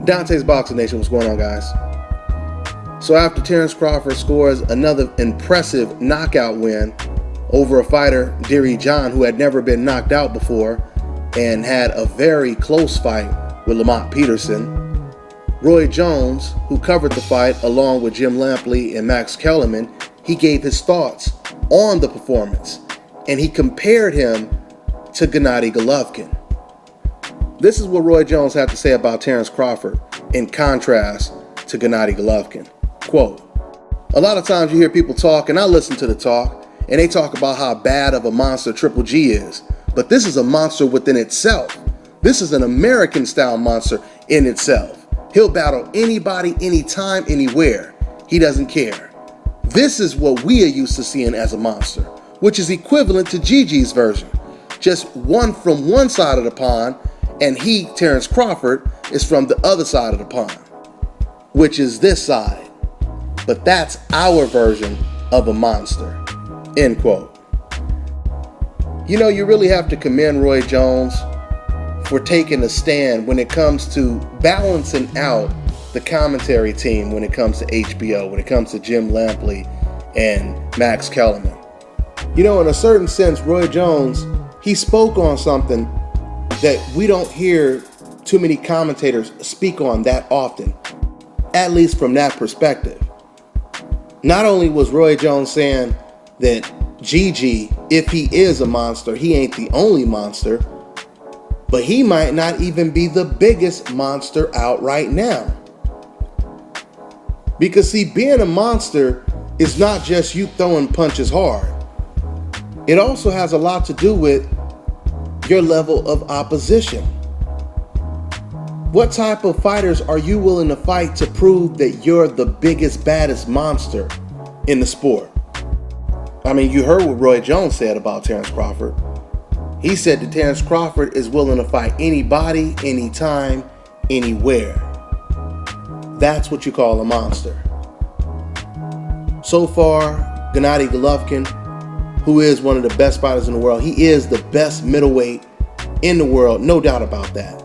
Dante's Boxing Nation, what's going on, guys? So after Terrence Crawford scores another impressive knockout win over a fighter, Deary John, who had never been knocked out before and had a very close fight with Lamont Peterson, Roy Jones, who covered the fight along with Jim Lampley and Max Kellerman, he gave his thoughts on the performance and he compared him to Gennady Golovkin. This is what Roy Jones had to say about Terrence Crawford in contrast to Gennady Golovkin. Quote, "A lot of times you hear people talk, and I listen to the talk, and they talk about how bad of a monster Triple G is. But this is a monster within itself. This is an American-style monster in itself. He'll battle anybody, anytime, anywhere. He doesn't care. This is what we are used to seeing as a monster, which is equivalent to Gigi's version. Just one from one side of the pond, and he, Terrence Crawford, is from the other side of the pond, which is this side. But that's our version of a monster." End quote. You know, you really have to commend Roy Jones for taking a stand when it comes to balancing out the commentary team when it comes to HBO, when it comes to Jim Lampley and Max Kellerman. You know, in a certain sense, Roy Jones, he spoke on something that we don't hear too many commentators speak on that often, at least from that perspective. Not only was Roy Jones saying that Gigi, if he is a monster, he ain't the only monster, but he might not even be the biggest monster out right now. Because see, being a monster is not just you throwing punches hard. It also has a lot to do with your level of opposition. What type of fighters are you willing to fight to prove that you're the biggest, baddest monster in the sport? I mean, you heard what Roy Jones said about Terrence Crawford. He said that Terrence Crawford is willing to fight anybody, anytime, anywhere. That's what you call a monster. So far, Gennady Golovkin, who is one of the best fighters in the world, he is the best middleweight in the world, no doubt about that.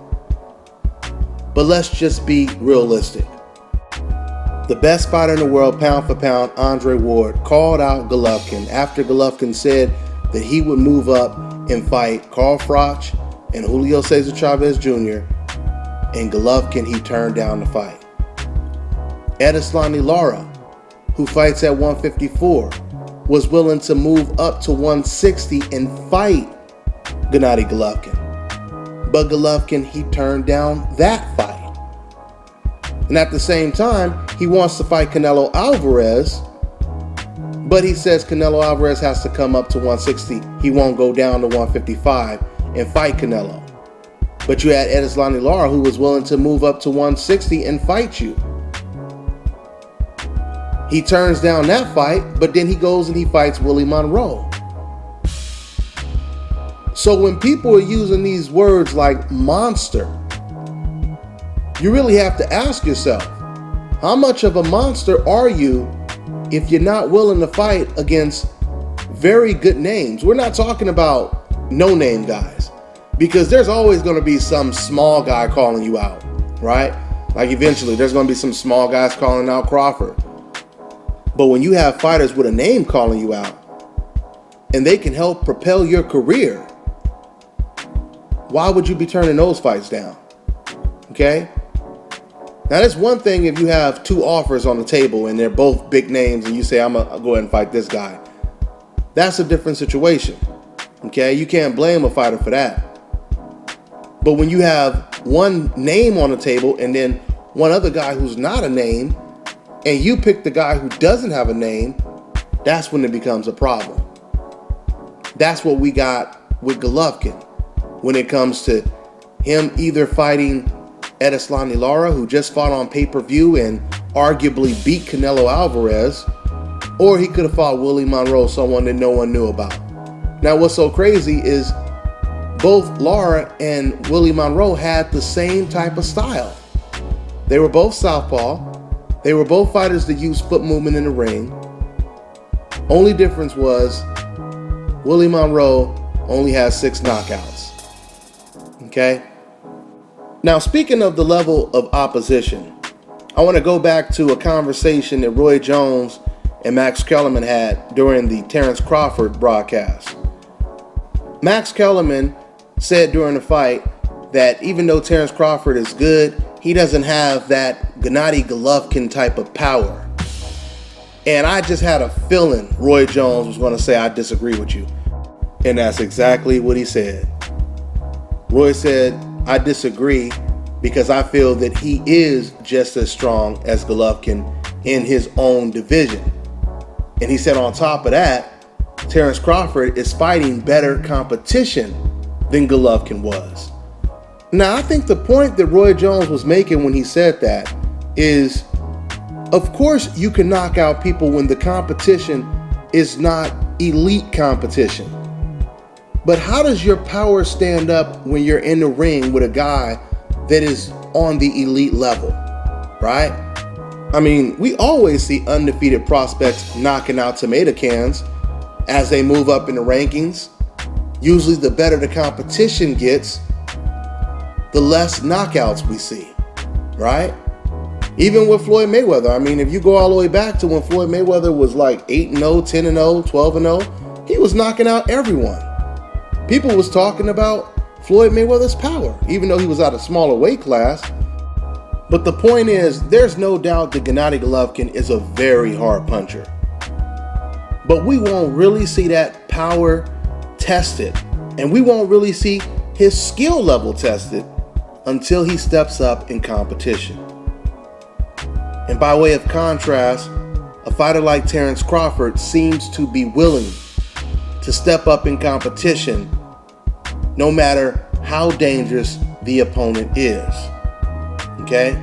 But let's just be realistic. The best fighter in the world, pound for pound, Andre Ward, called out Golovkin after Golovkin said that he would move up and fight Carl Froch and Julio Cesar Chavez Jr., and Golovkin, he turned down the fight. Edeslani Lara, who fights at 154, was willing to move up to 160 and fight Gennady Golovkin. But Golovkin, he turned down that fight. And at the same time, he wants to fight Canelo Alvarez, but he says Canelo Alvarez has to come up to 160. He won't go down to 155 and fight Canelo. But you had Edeslani Lara, who was willing to move up to 160 and fight you. He turns down that fight, but then he goes and he fights Willie Monroe. So when people are using these words like monster, you really have to ask yourself, how much of a monster are you if you're not willing to fight against very good names? We're not talking about no-name guys, because there's always going to be some small guy calling you out, right? Like eventually there's going to be some small guys calling out Crawford. But when you have fighters with a name calling you out and they can help propel your career, why would you be turning those fights down? Okay? Now, that's one thing if you have two offers on the table and they're both big names and you say, I'm going to go ahead and fight this guy. That's a different situation. Okay? You can't blame a fighter for that. But when you have one name on the table and then one other guy who's not a name, and you pick the guy who doesn't have a name, that's when it becomes a problem. That's what we got with Golovkin when it comes to him either fighting Edeslani Lara, who just fought on pay-per-view and arguably beat Canelo Alvarez, or he could have fought Willie Monroe, someone that no one knew about. Now, what's so crazy is both Lara and Willie Monroe had the same type of style. They were both southpaw. They were both fighters that used foot movement in the ring. Only difference was Willie Monroe only has 6 knockouts. Okay? Now, speaking of the level of opposition, I want to go back to a conversation that Roy Jones and Max Kellerman had during the Terrence Crawford broadcast. Max Kellerman said during the fight that even though Terrence Crawford is good, he doesn't have that Gennady Golovkin type of power. And I just had a feeling Roy Jones was going to say, I disagree with you. And that's exactly what he said. Roy said, I disagree because I feel that he is just as strong as Golovkin in his own division. And he said on top of that, Terrence Crawford is fighting better competition than Golovkin was. Now, I think the point that Roy Jones was making when he said that is, of course, you can knock out people when the competition is not elite competition. But how does your power stand up when you're in the ring with a guy that is on the elite level, right? I mean, we always see undefeated prospects knocking out tomato cans as they move up in the rankings. Usually the better the competition gets, the less knockouts we see, right? Even with Floyd Mayweather. I mean, if you go all the way back to when Floyd Mayweather was like 8-0, 10-0, 12-0, he was knocking out everyone. People was talking about Floyd Mayweather's power, even though he was out of smaller weight class. But the point is, there's no doubt that Gennady Golovkin is a very hard puncher. But we won't really see that power tested, and we won't really see his skill level tested until he steps up in competition. And by way of contrast, a fighter like Terrence Crawford seems to be willing to step up in competition no matter how dangerous the opponent is. Okay?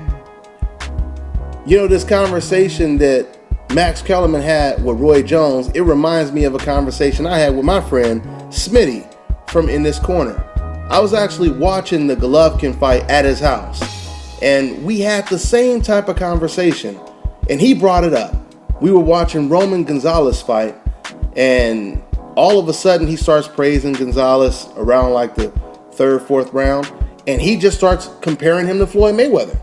You know, this conversation that Max Kellerman had with Roy Jones, it reminds me of a conversation I had with my friend Smitty from In This Corner. I was actually watching the Golovkin fight at his house, and we had the same type of conversation, and he brought it up. We were watching Roman Gonzalez fight, and all of a sudden he starts praising Gonzalez around like the third, fourth round, and he just starts comparing him to Floyd Mayweather.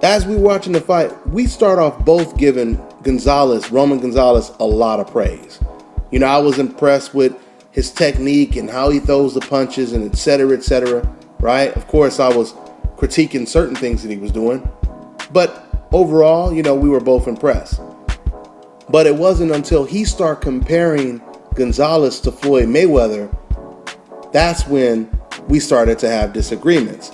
As we were watching the fight, we start off both giving Roman Gonzalez, a lot of praise. You know, I was impressed with his technique and how he throws the punches and et cetera, right? Of course, I was critiquing certain things that he was doing, but overall, you know, we were both impressed. But it wasn't until he started comparing Gonzalez to Floyd Mayweather, that's when we started to have disagreements.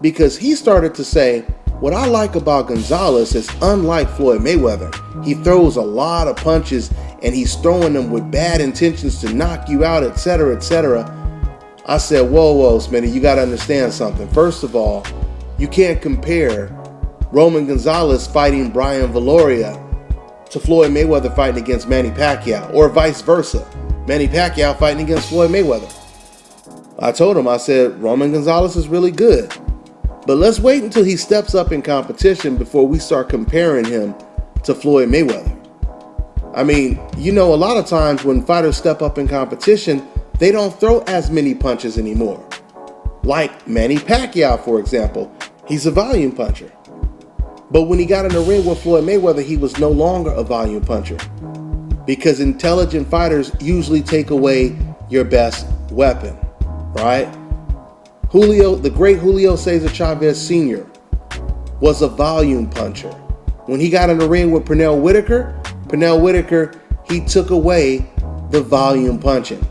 Because he started to say, what I like about Gonzalez is unlike Floyd Mayweather, he throws a lot of punches and he's throwing them with bad intentions to knock you out, et cetera. I said, whoa, Smitty, you got to understand something. First of all, you can't compare Roman Gonzalez fighting Brian Valoria to Floyd Mayweather fighting against Manny Pacquiao, or vice versa, Manny Pacquiao fighting against Floyd Mayweather. I told him, I said, Roman Gonzalez is really good, but let's wait until he steps up in competition before we start comparing him to Floyd Mayweather. I mean, you know, a lot of times when fighters step up in competition, they don't throw as many punches anymore. Like Manny Pacquiao, for example, he's a volume puncher. But when he got in the ring with Floyd Mayweather, he was no longer a volume puncher, because intelligent fighters usually take away your best weapon, right? The great Julio Cesar Chavez Sr. was a volume puncher. When he got in the ring with Pernell Whitaker, he took away the volume punching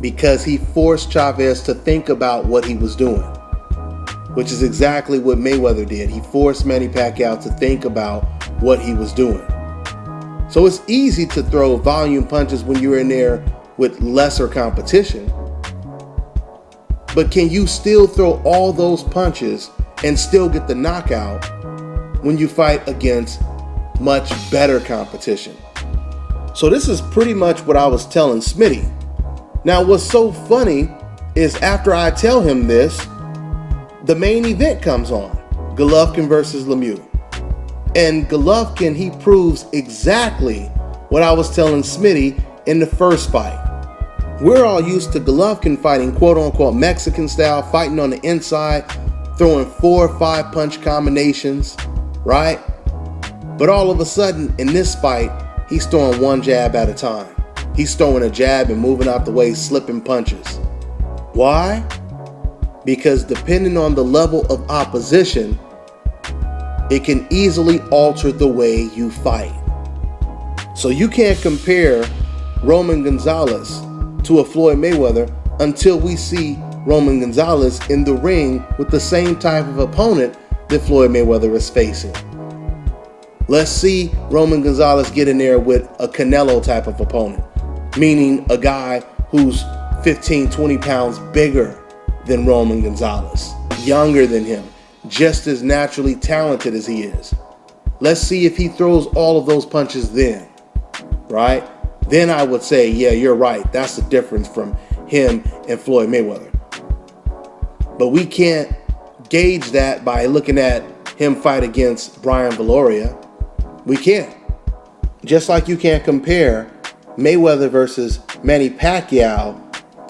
because he forced Chavez to think about what he was doing, which is exactly what Mayweather did. He forced Manny Pacquiao to think about what he was doing. So it's easy to throw volume punches when you're in there with lesser competition. But can you still throw all those punches and still get the knockout when you fight against much better competition? So this is pretty much what I was telling Smitty. Now what's so funny is after I tell him this, the main event comes on, Golovkin versus Lemieux. And Golovkin, he proves exactly what I was telling Smitty in the first fight. We're all used to Golovkin fighting quote-unquote Mexican style, fighting on the inside, throwing 4 or 5 punch combinations, right? But all of a sudden, in this fight, he's throwing 1 jab at a time. He's throwing a jab and moving out the way, slipping punches. Why? Because depending on the level of opposition, it can easily alter the way you fight. So you can't compare Roman Gonzalez to a Floyd Mayweather until we see Roman Gonzalez in the ring with the same type of opponent that Floyd Mayweather is facing. Let's see Roman Gonzalez get in there with a Canelo type of opponent, meaning a guy who's 15, 20 pounds bigger than Roman Gonzalez, younger than him, just as naturally talented as he is. Let's see if he throws all of those punches then, right? Then I would say, yeah, you're right. That's the difference from him and Floyd Mayweather. But we can't gauge that by looking at him fight against Brian Valoria. We can't. Just like you can't compare Mayweather versus Manny Pacquiao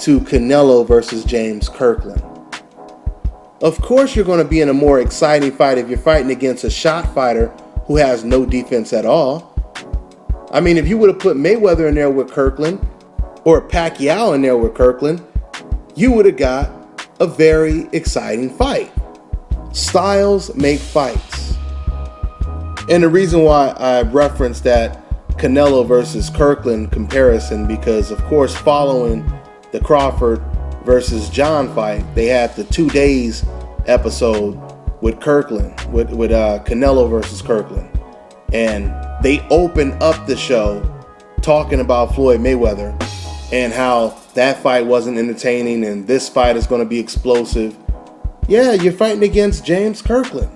to Canelo versus James Kirkland. Of course you're going to be in a more exciting fight if you're fighting against a shot fighter who has no defense at all. I mean, if you would have put Mayweather in there with Kirkland or Pacquiao in there with Kirkland, you would have got a very exciting fight. Styles make fights. And the reason why I referenced that Canelo versus Kirkland comparison, because of course following the Crawford versus John fight, they had the 2 days episode with Kirkland, with Canelo versus Kirkland. And they opened up the show talking about Floyd Mayweather and how that fight wasn't entertaining and this fight is going to be explosive. Yeah, you're fighting against James Kirkland.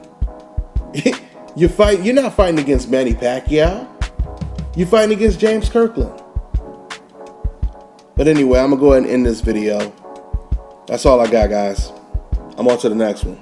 You're not fighting against Manny Pacquiao. You're fighting against James Kirkland. But anyway, I'm going to go ahead and end this video. That's all I got, guys. I'm on to the next one.